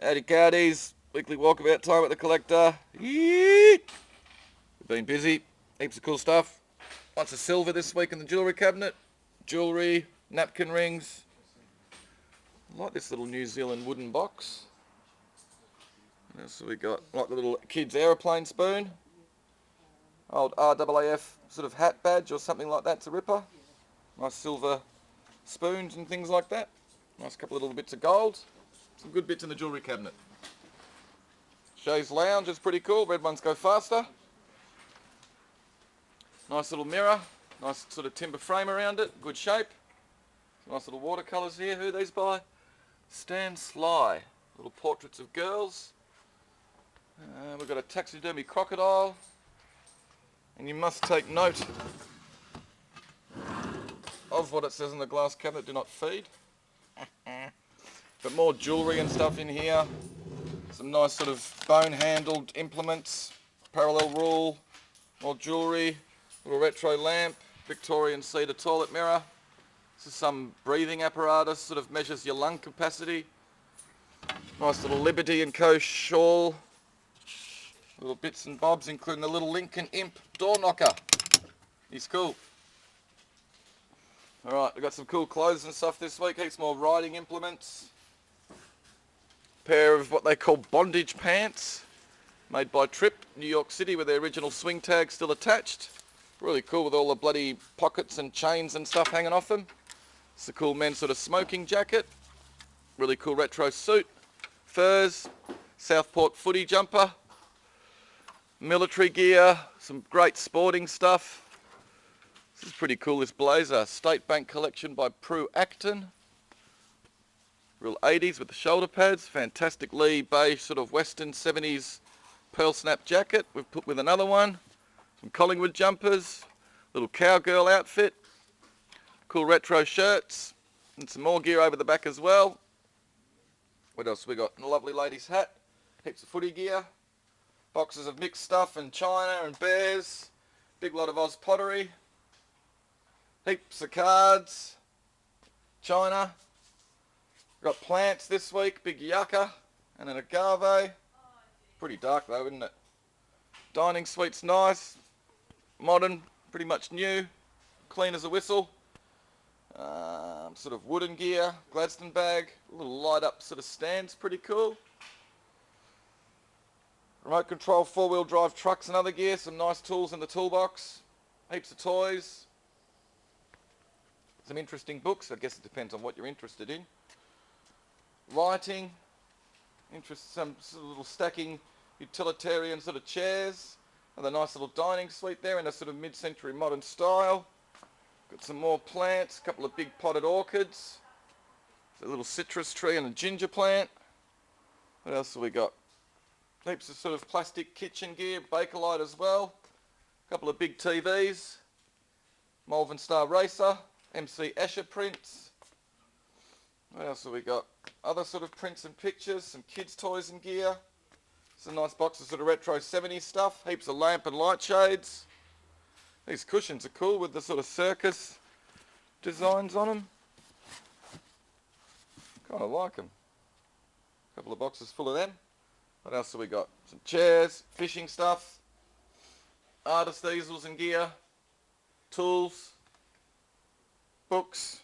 Howdy cowdies, weekly walkabout time at the collector. Yeet! We've been busy, heaps of cool stuff. Lots of silver this week in the jewellery cabinet. Jewellery, napkin rings. I like this little New Zealand wooden box. What else have we got? I like the little kid's aeroplane spoon. Old RAAF sort of hat badge or something like that's a ripper. Nice silver spoons and things like that. Nice couple of little bits of gold. Some good bits in the jewellery cabinet. Shay's lounge is pretty cool. Red ones go faster. Nice little mirror. Nice sort of timber frame around it. Good shape. Nice little watercolours here. Who are these by? Stan Sly. Little portraits of girls. We've got a taxidermy crocodile. And you must take note of what it says in the glass cabinet. Do not feed. But more jewellery and stuff in here. Some nice sort of bone-handled implements. Parallel rule. More jewellery. Little retro lamp. Victorian cedar toilet mirror. This is some breathing apparatus. Sort of measures your lung capacity. Nice little Liberty & Co shawl. Little bits and bobs, including the little Lincoln Imp door knocker. He's cool. Alright, we've got some cool clothes and stuff this week. Heaps more riding implements. Pair of what they call bondage pants. Made by Trip, New York City, with their original swing tag still attached. Really cool with all the bloody pockets and chains and stuff hanging off them. It's a cool men's sort of smoking jacket. Really cool retro suit. Furs. Southport footy jumper. Military gear, some great sporting stuff. This is pretty cool, this blazer. State Bank collection by Prue Acton. Real 80s with the shoulder pads. Fantastic Lee beige sort of western 70s pearl snap jacket. We've put with another one. Some Collingwood jumpers. Little cowgirl outfit. Cool retro shirts. And some more gear over the back as well. What else we got? A lovely lady's hat. Heaps of footy gear. Boxes of mixed stuff and china and bears. Big lot of Oz pottery. Heaps of cards. China. Got plants this week. Big yucca and an agave. Pretty dark though, isn't it? Dining suite's nice. Modern. Pretty much new. Clean as a whistle. Sort of wooden gear. Gladstone bag. A little light up sort of stands. Pretty cool. Remote control 4-wheel drive trucks and other gear, some nice tools in the toolbox, heaps of toys, some interesting books. I guess it depends on what you're interested in. Lighting, some sort of little stacking utilitarian sort of chairs, another nice little dining suite there in a sort of mid-century modern style. Got some more plants, a couple of big potted orchids, a little citrus tree and a ginger plant. What else have we got? Heaps of sort of plastic kitchen gear, Bakelite as well. A couple of big TVs. Malvern Star Racer, MC Escher prints. What else have we got? Other sort of prints and pictures, some kids' toys and gear. Some nice boxes of sort of retro 70s stuff. Heaps of lamp and light shades. These cushions are cool with the sort of circus designs on them. Kind of like them. A couple of boxes full of them. What else have we got? Some chairs, fishing stuff, artist easels and gear, tools, books,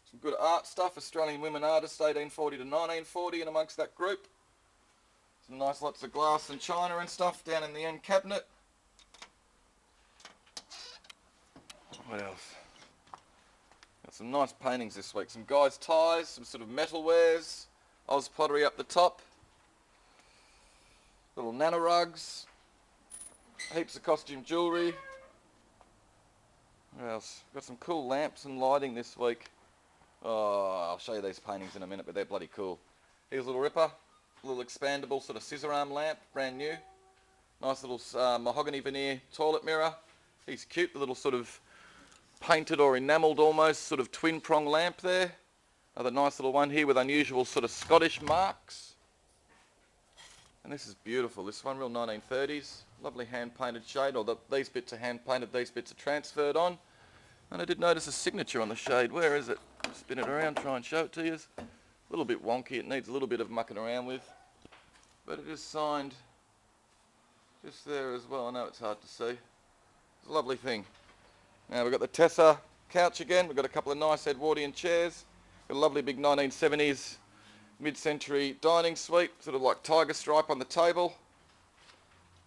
some good art stuff, Australian women artists 1840 to 1940 and amongst that group. Some nice lots of glass and china and stuff down in the end cabinet. What else? Got some nice paintings this week, some guys' ties, some sort of metalwares, Oz pottery up the top. Little nana rugs, heaps of costume jewellery. What else? Got some cool lamps and lighting this week. Oh, I'll show you these paintings in a minute, but they're bloody cool. Here's a little ripper, a little expandable sort of scissor arm lamp, brand new. Nice little mahogany veneer toilet mirror. He's cute, the little sort of painted or enamelled almost sort of twin prong lamp there. Another nice little one here with unusual sort of Scottish marks. And this is beautiful, this one, real 1930s. Lovely hand-painted shade, or these bits are hand-painted, these bits are transferred on. And I did notice a signature on the shade. Where is it? Spin it around, try and show it to you. little bit wonky, it needs a little bit of mucking around with, but it is signed just there as well. I know it's hard to see. It's a lovely thing. Now we've got the Tessa couch again, we've got a couple of nice Edwardian chairs, got a lovely big 1970s mid-century dining suite, sort of like tiger stripe on the table.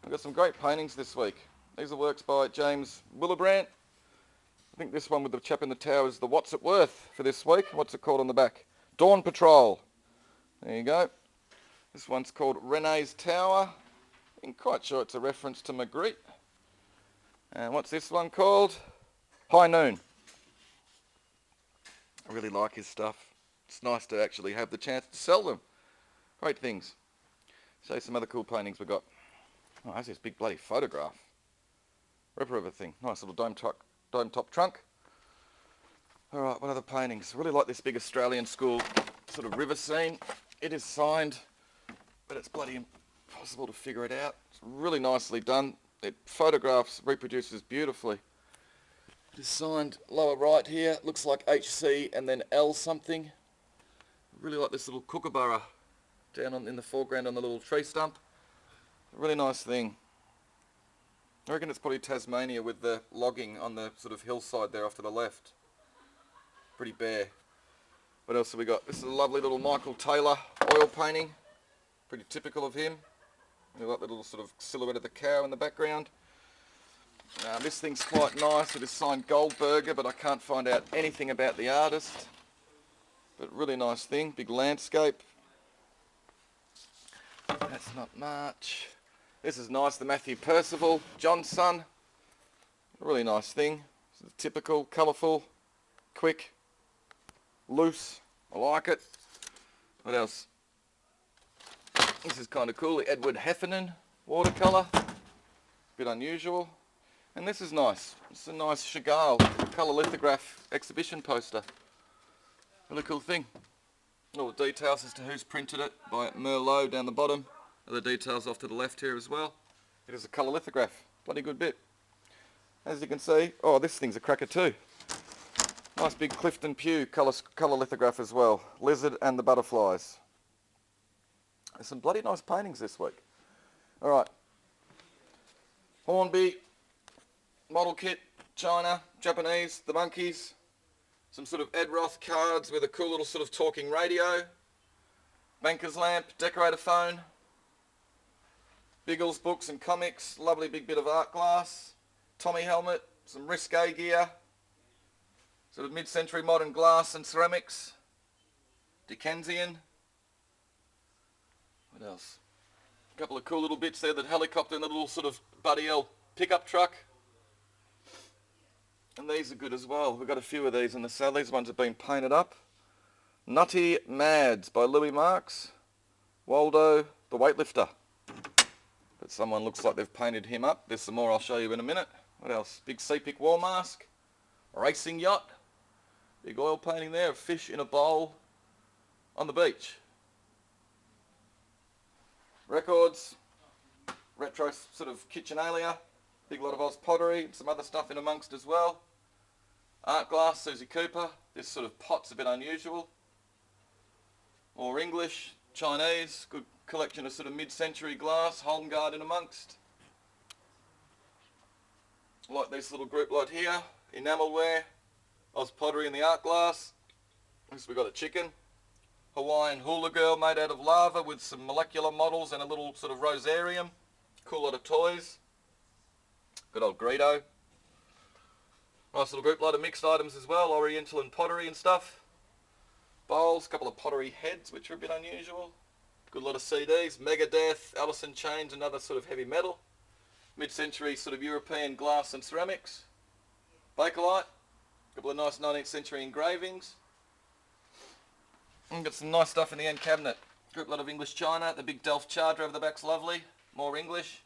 We've got some great paintings this week. These are works by James Willebrandt. I think this one with the chap in the tower is the What's It Worth for this week. What's it called on the back? Dawn Patrol. There you go. This one's called Renee's Tower. I'm quite sure it's a reference to Magritte. And what's this one called? High Noon. I really like his stuff. It's nice to actually have the chance to sell them. Great things. Show you some other cool paintings we've got. Oh, there's this big bloody photograph. Ripper of a thing. Nice little dome top trunk. Alright, what other paintings? I really like this big Australian school sort of river scene. It is signed, but it's bloody impossible to figure it out. It's really nicely done. It photographs, reproduces beautifully. It is signed lower right here. Looks like HC and then L something. I really like this little kookaburra down in the foreground on the little tree stump. A really nice thing. I reckon it's probably Tasmania with the logging on the sort of hillside there off to the left. Pretty bare. What else have we got? This is a lovely little Michael Taylor oil painting. Pretty typical of him. You like the little sort of silhouette of the cow in the background. This thing's quite nice. It is signed Goldberger, but I can't find out anything about the artist. But really nice thing. Big landscape. That's not much. This is nice. The Matthew Percival, John's son. A really nice thing. This is typical, colourful, quick, loose. I like it. What else? This is kind of cool. The Edward Heffernan watercolour. Bit unusual. And this is nice. It's a nice Chagall colour lithograph exhibition poster. Really cool thing. All the details as to who's printed it by Merlot down the bottom. Other details off to the left here as well. It is a colour lithograph. Bloody good bit. As you can see, oh, this thing's a cracker too. Nice big Clifton Pugh colour lithograph as well. Lizard and the butterflies. There's some bloody nice paintings this week. Alright. Hornby, model kit, China, Japanese, the monkeys. Some sort of Ed Roth cards with a cool little sort of talking radio. Banker's lamp, decorator phone. Biggles books and comics. Lovely big bit of art glass. Tommy helmet, some risque gear. Sort of mid-century modern glass and ceramics. Dickensian. What else? A couple of cool little bits there, that helicopter and the little sort of Buddy L pickup truck. And these are good as well. We've got a few of these in the sale. These ones have been painted up. Nutty Mads by Louis Marks. Waldo the weightlifter. But someone looks like they've painted him up. There's some more I'll show you in a minute. What else? Big Seapic wall mask. Racing yacht. Big oil painting there of fish in a bowl on the beach. Records. Retro sort of kitchenalia. Big lot of Oz pottery and some other stuff in amongst as well. Art glass, Susie Cooper. This sort of pot's a bit unusual. More English, Chinese. Good collection of sort of mid-century glass. Holmgard in amongst. Like this little group lot here. Enamelware. Oz pottery and the art glass. Next we've got a chicken. Hawaiian hula girl made out of lava with some molecular models and a little sort of rosarium. Cool lot of toys. Good old Greedo. Nice little group, lot of mixed items as well, oriental and pottery and stuff. Bowls, a couple of pottery heads which are a bit unusual. Good lot of CDs, Megadeth, Alice in Chains and other sort of heavy metal. Mid-century sort of European glass and ceramics. Bakelite, a couple of nice 19th century engravings. And got some nice stuff in the end cabinet. Group lot of English china, the big Delft charger over the back's lovely. More English.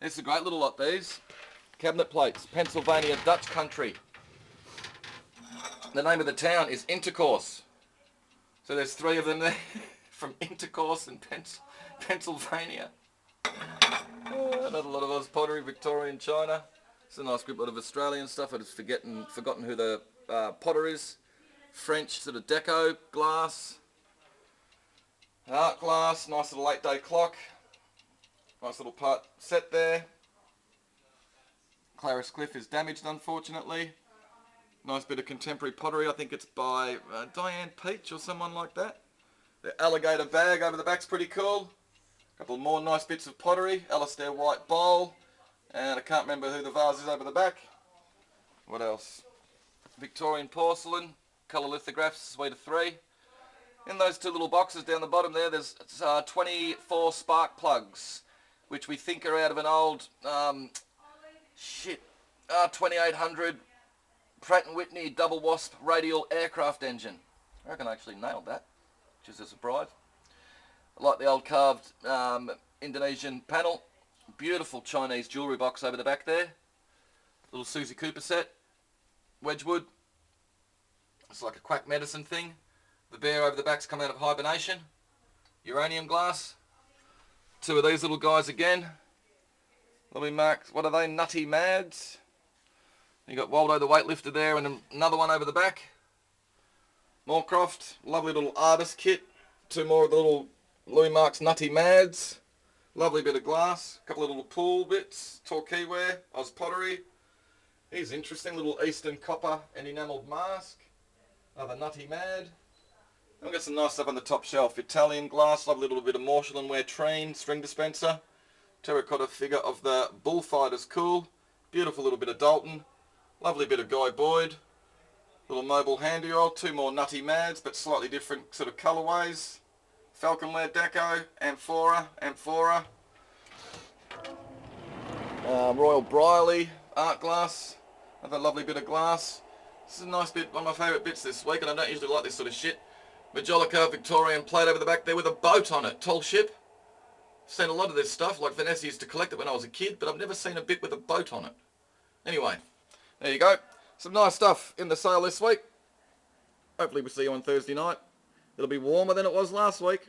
This is a great little lot, these. Cabinet plates, Pennsylvania Dutch country. The name of the town is Intercourse. So there's 3 of them there from Intercourse in Pennsylvania. Another lot of Oz pottery, Victorian china. It's a nice group lot of Australian stuff. I've just forgotten who the potter is. French sort of deco, glass. Art glass, nice little 8-day clock. Nice little part set there. Clarice Cliff is damaged, unfortunately. Nice bit of contemporary pottery. I think it's by Diane Peach or someone like that. The alligator bag over the back's pretty cool. A couple more nice bits of pottery. Alistair White bowl. And I can't remember who the vase is over the back. What else? Victorian porcelain. Colour lithographs, suite of 3. In those 2 little boxes down the bottom there, there's 24 spark plugs, which we think are out of an old, 2800 Pratt & Whitney double wasp radial aircraft engine. I reckon I actually nailed that, which is a surprise. I like the old carved Indonesian panel. Beautiful Chinese jewellery box over the back there. Little Susie Cooper set. Wedgwood. It's like a quack medicine thing. The bear over the back's come out of hibernation. Uranium glass. 2 of these little guys again. Lovely marks. What are they? Nutty Mads. You got Waldo the weightlifter there and another one over the back. Moorcroft. Lovely little artist kit. 2 more of the little Louis Marks Nutty Mads. Lovely bit of glass. A couple of little pool bits. Torquayware. Oz Pottery. Here's interesting. Little Eastern copper and enamelled mask. Another Nutty Mad. We've got some nice stuff on the top shelf. Italian glass, lovely little bit of Marshall and Treen string dispenser. Terracotta figure of the bullfighter's cool. Beautiful little bit of Dalton. Lovely bit of Guy Boyd. Little mobile handy oil. 2 more Nutty Mads, but slightly different sort of colourways. Falconware Deco, Amphora. Royal Briley art glass. Another lovely bit of glass. This is a nice bit, one of my favourite bits this week, and I don't usually like this sort of shit. Majolica Victorian plate over the back there with a boat on it. Tall ship. I've seen a lot of this stuff, like Vanessa used to collect it when I was a kid, but I've never seen a bit with a boat on it. Anyway, there you go. Some nice stuff in the sale this week. Hopefully we'll see you on Thursday night. It'll be warmer than it was last week.